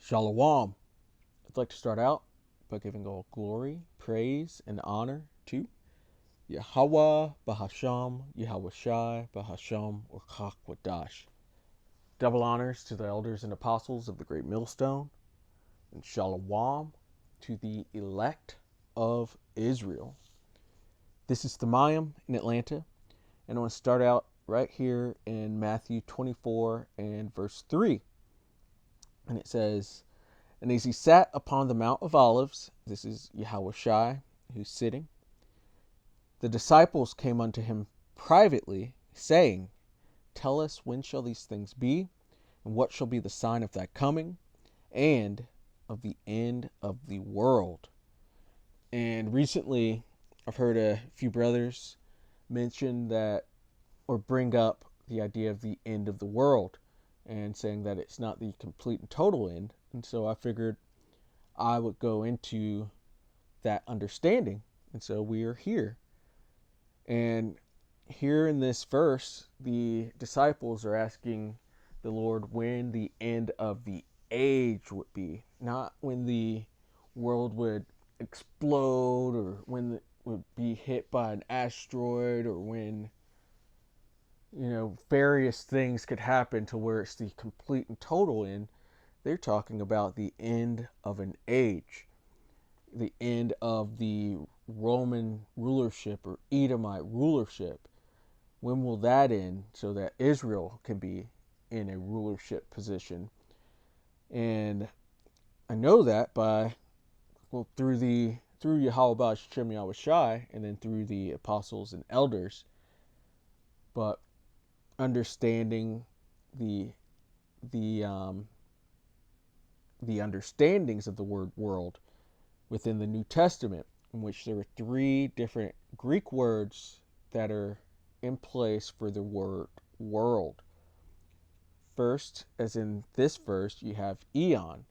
Shalom. I'd like to start out by giving all glory, praise, and honor to Yahweh Bahasham, Yahweh Shai Bahasham, or Chakwadash. Double honors to the elders and apostles of the Great Millstone, and Shalom to the elect of Israel. This is Thamayim in Atlanta, and I want to start out right here in Matthew 24 and verse 3. And it says, "And as he sat upon the Mount of Olives," this is Yahweh Shai who's sitting, "the disciples came unto him privately, saying, Tell us, when shall these things be? And what shall be the sign of thy coming, and of the end of the world?" And recently, I've heard a few brothers mention that, or bring up the idea of the end of the world, and saying that it's not the complete and total end. And so I figured I would go into that understanding. And so we are here. And here in this verse, the disciples are asking the Lord when the end of the age would be, not when the world would explode, or when it would be hit by an asteroid, or when various things could happen to where it's the complete and total end. They're talking about the end of an age, the end of the Roman rulership or Edomite rulership. When will that end so that Israel can be in a rulership position? And I know that through Yahweh Shem Yahweh Shai, and then through the apostles and elders. But understanding the understandings of the word world within the New Testament, in which there are three different Greek words that are in place for the word world. First, as in this verse, you have eon,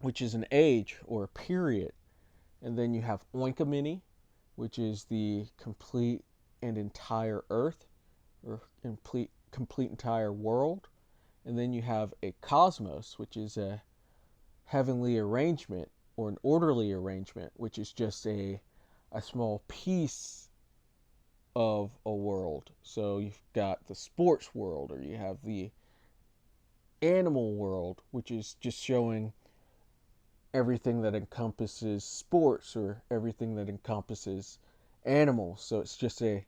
which is an age or a period. And then you have oikoumene, which is the complete and entire earth, or complete entire world. And then you have a cosmos, which is a heavenly arrangement or an orderly arrangement, which is just a small piece of a world. So you've got the sports world, or you have the animal world, which is just showing everything that encompasses sports, or everything that encompasses animals. So it's just a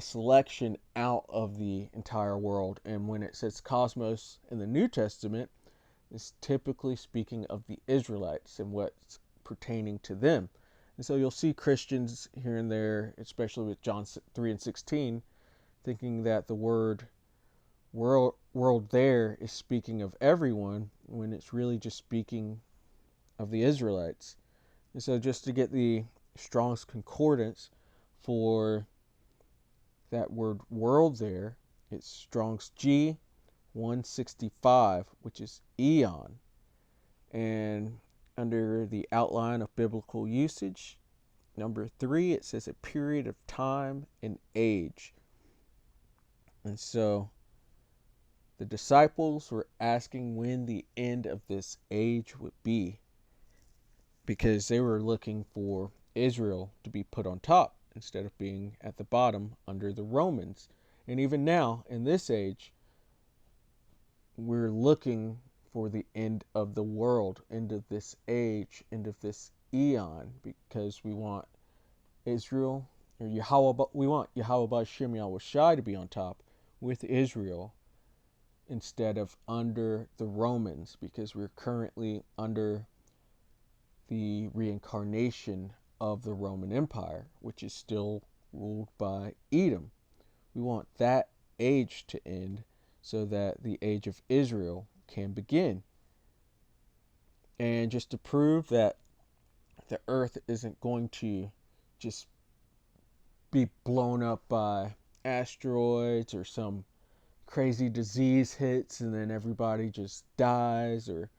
selection out of the entire world. And when it says cosmos in the New Testament, it's typically speaking of the Israelites and what's pertaining to them. And so you'll see Christians here and there, especially with John 3 and 16, thinking that the word world there is speaking of everyone, when it's really just speaking of the Israelites. And so just to get the Strong's Concordance for that word world there, it's Strong's G 165, which is eon. And under the outline of biblical usage, number 3, it says a period of time and age. And so the disciples were asking when the end of this age would be, because they were looking for Israel to be put on top instead of being at the bottom under the Romans. And even now, in this age, we're looking for the end of the world, end of this age, end of this eon, because we want Israel, or Yahweh, we want Yahweh Shem Yahweh Shai to be on top with Israel instead of under the Romans, because we're currently under the reincarnation of the Roman Empire, which is still ruled by Edom. We want that age to end so that the age of Israel can begin. And just to prove that the earth isn't going to just be blown up by asteroids, or some crazy disease hits and then everybody just dies, or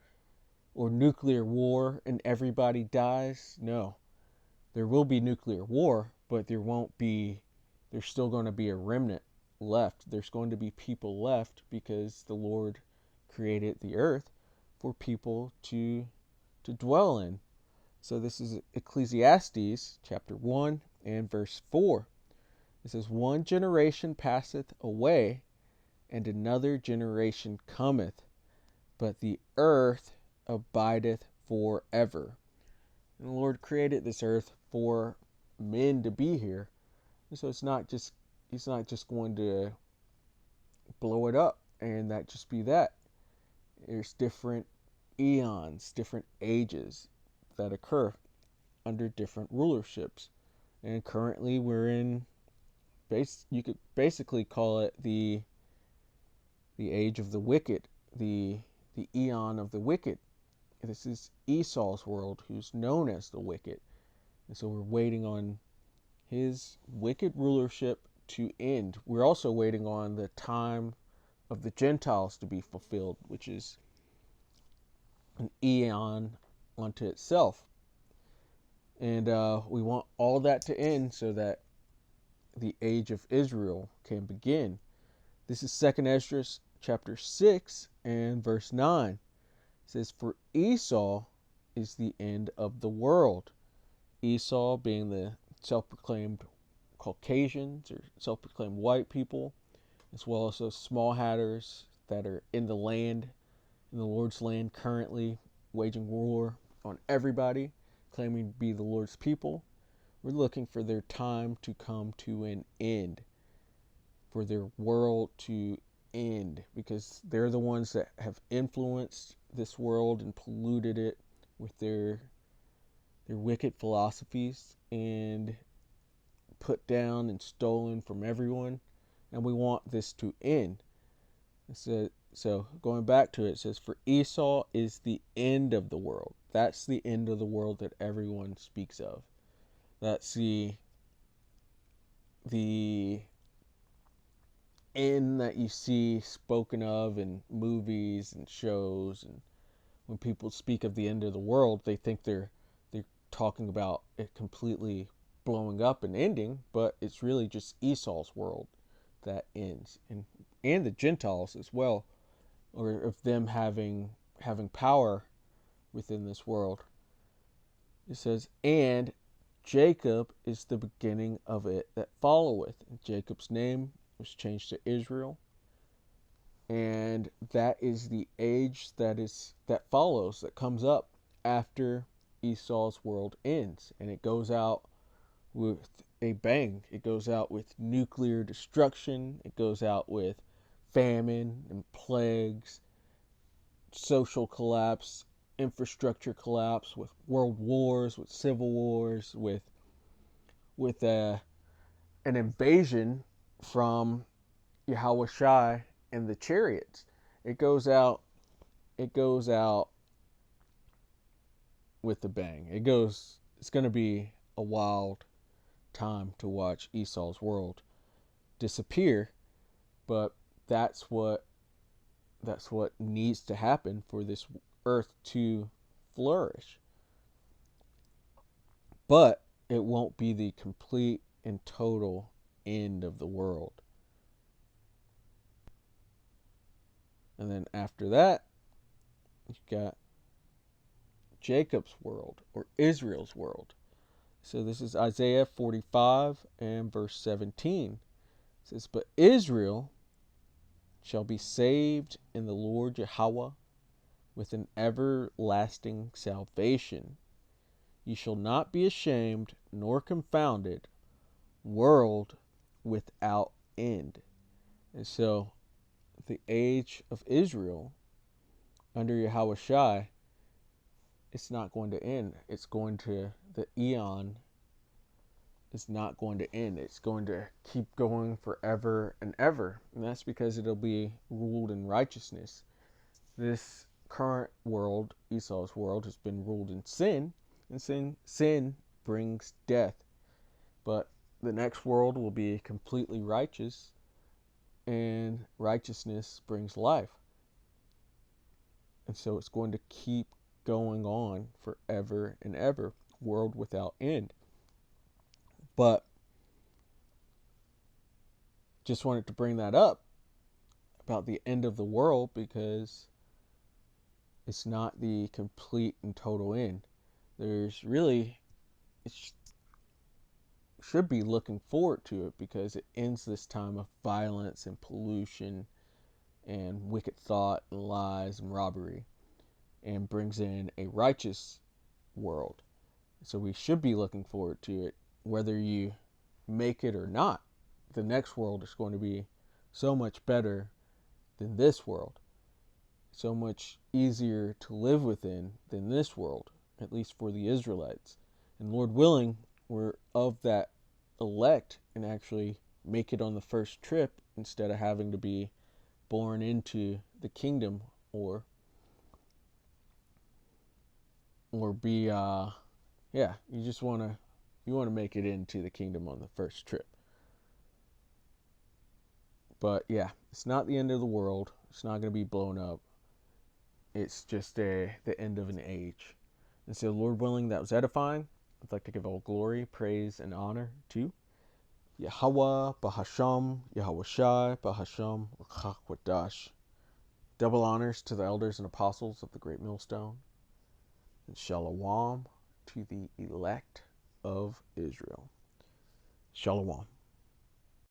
nuclear war and everybody dies. No, there will be nuclear war, but there's still going to be a remnant left. There's going to be people left, because the Lord created the earth for people to dwell in. So this is Ecclesiastes chapter 1 and verse 4. It says, "One generation passeth away, and another generation cometh, but the earth abideth forever." And the Lord created this earth for men to be here. And so He's not just going to blow it up and that just be that. There's different eons, different ages that occur under different rulerships. And currently we're in you could basically call it the age of the wicked, the eon of the wicked. This is Esau's world, who's known as the wicked. And so we're waiting on his wicked rulership to end. We're also waiting on the time of the Gentiles to be fulfilled, which is an eon unto itself. And we want all that to end so that the age of Israel can begin. This is 2nd Esdras chapter 6 and verse 9. It says, "For Esau is the end of the world." Esau being the self-proclaimed Caucasians or self-proclaimed white people, as well as those small hatters that are in the Lord's land currently, waging war on everybody, claiming to be the Lord's people. We're looking for their time to come to an end, for their world to end, because they're the ones that have influenced this world and polluted it with their wicked philosophies and put down and stolen from everyone. And we want this to end. So going back to it, it says, "For Esau is the end of the world." That's the end of the world that everyone speaks of. That's the end that you see spoken of in movies and shows. And when people speak of the end of the world, they think they're talking about it completely blowing up and ending, but it's really just Esau's world that ends, and the Gentiles as well, or of them having power within this world. It says, "And Jacob is the beginning of it that followeth." And Jacob's name was changed to Israel, and that is the age that follows, that comes up after Esau's world ends, and it goes out with a bang. It goes out with nuclear destruction. It goes out with famine and plagues, social collapse, infrastructure collapse, with world wars, with civil wars, with an invasion from Yahweh Shai and the chariots. It goes out with a bang. It's going to be a wild time to watch Esau's world disappear, but that's what needs to happen for this earth to flourish. But it won't be the complete and total end of the world. And then after that, you've got Jacob's world, or Israel's world. So this is Isaiah 45 and verse 17. It says, "But Israel shall be saved in the Lord Yahweh with an everlasting salvation. Ye shall not be ashamed nor confounded, world without end." And so the age of Israel under Yahweh Shai, it's not going to end. The eon is not going to end. It's going to keep going forever and ever. And that's because it'll be ruled in righteousness. This current world, Esau's world, has been ruled in sin, and sin brings death. But the next world will be completely righteous, and righteousness brings life. And so it's going to keep going on forever and ever, world without end. But just wanted to bring that up about the end of the world, because It's not the complete and total end. There's really, it should be looking forward to it because it ends this time of violence and pollution and wicked thought and lies and robbery and brings in a righteous world. So we should be looking forward to it, whether you make it or not. The next world is going to be so much better than this world, so much easier to live within than this world, at least for the Israelites. And Lord willing, we're of that elect and actually make it on the first trip instead of having to be born into the kingdom or be you just want to make it into the kingdom on the first trip. But yeah, it's not the end of the world. It's not going to be blown up. It's just the end of an age. And so, Lord willing, that was edifying. I'd like to give all glory, praise, and honor to Yahweh, Bahasham, Yahweh Shai, Bahasham, Rachak Double honors to the elders and apostles of the Great Millstone. And Shalom to the elect of Israel. Shalom.